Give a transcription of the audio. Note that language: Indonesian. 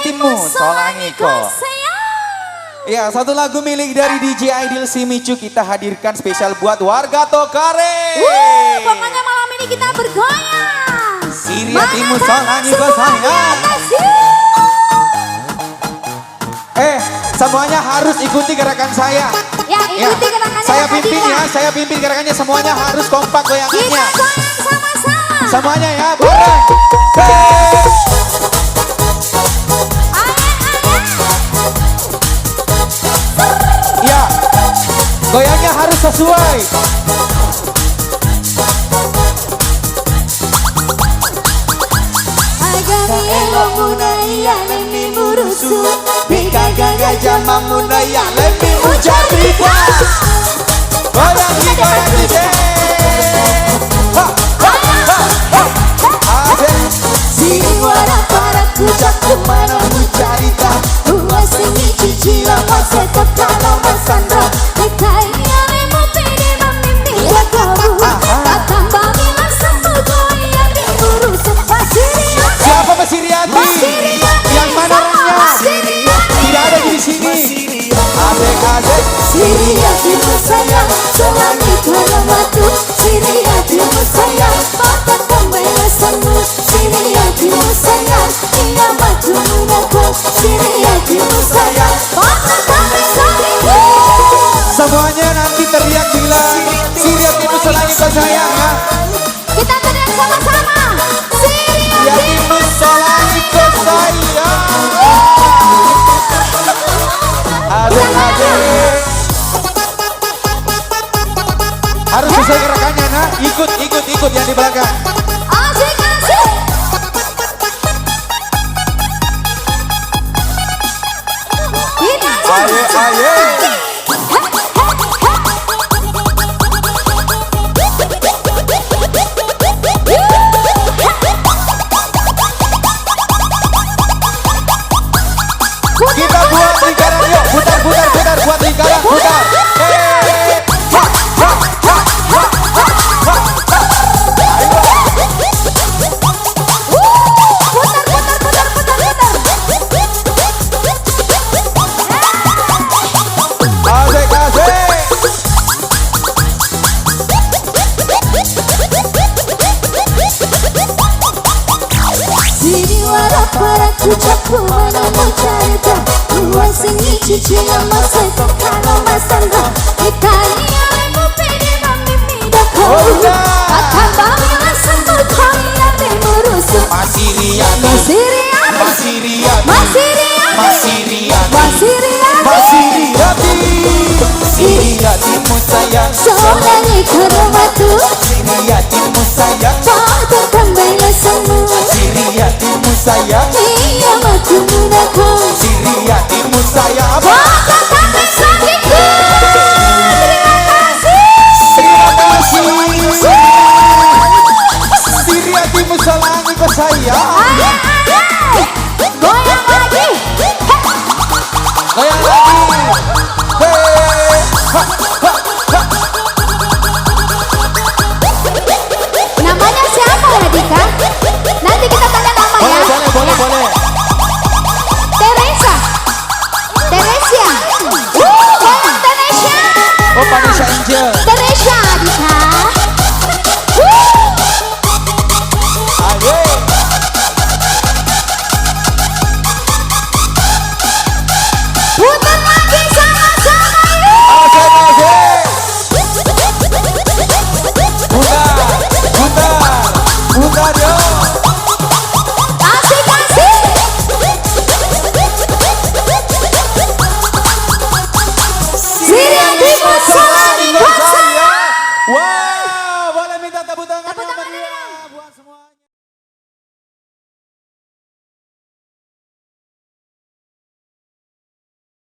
hatimu Solangiko. Ya, satu lagu milik dari DJ Aidil Simicu kita hadirkan spesial buat warga Tokare. Pokoknya malam ini kita bergoyang. Siri hatimu Solangiko sayang. Semuanya harus ikuti gerakan saya. Ya, ikuti gerakannya. Saya pimpin ya, saya pimpin gerakannya, semuanya harus kompak goyangannya. Kita goyang sama-sama. Semuanya ya, bareng. Ya, goyangnya harus sesuai. Gajah mamuna ya lebih mujarika. Goyang di goyang di Siniwara para kujak kemana mujarika. Uang sini cicilan masa tekano masandra. Dekai alemu pede memimpi kamu. Akan bagi langsung goyang diurus Pasiriati. Siapa Pasiriati? Yang mana orangnya? Tidak ada di sini. Adek-adek. Siriatimu sayang, selami kalau batu. Siriatimu sayang, patah pembelasanmu. Siriatimu sayang, ia batu munaku. Siriatimu sayang, patah pembelasanmu. Semuanya nanti teriak bilang Siriatimu Solangiko sayang ya. Kita teriak sama-sama. Siriatimu Solangiko sayang. Adek-adek harus sesuai gerakannya nah. Ikut yang di belakang. Asik asik. Kita Ayo. Kita buat lingkaran yuk, putar buat lingkaran, putar. para kucakku mana mujarika. Uang sini cicilan masa tekano masandra. Dekai alemu pede memimpi kamu. Akan bagi langsung goyang diurus Pasiriati. Siriatimu sayang, Solangiko batu. Siriatimu sayang, Patah pembelasanmu. Siriatimu sayang, Ia batu munaku. Siriatimu sayang. Patah pembelasanku. Terima kasih. Siriatimu Solangiko sayang. Goyang lagi. Goyang lagi. Namanya siapa ya Dika? Nanti kita tanya nama ya. Boleh. Teresia. Goyang Teresia. Oh, Vanessa Angel. Teresia Dika. Ayo. Putar lagi sama-sama yuk. Asik. Putar yo.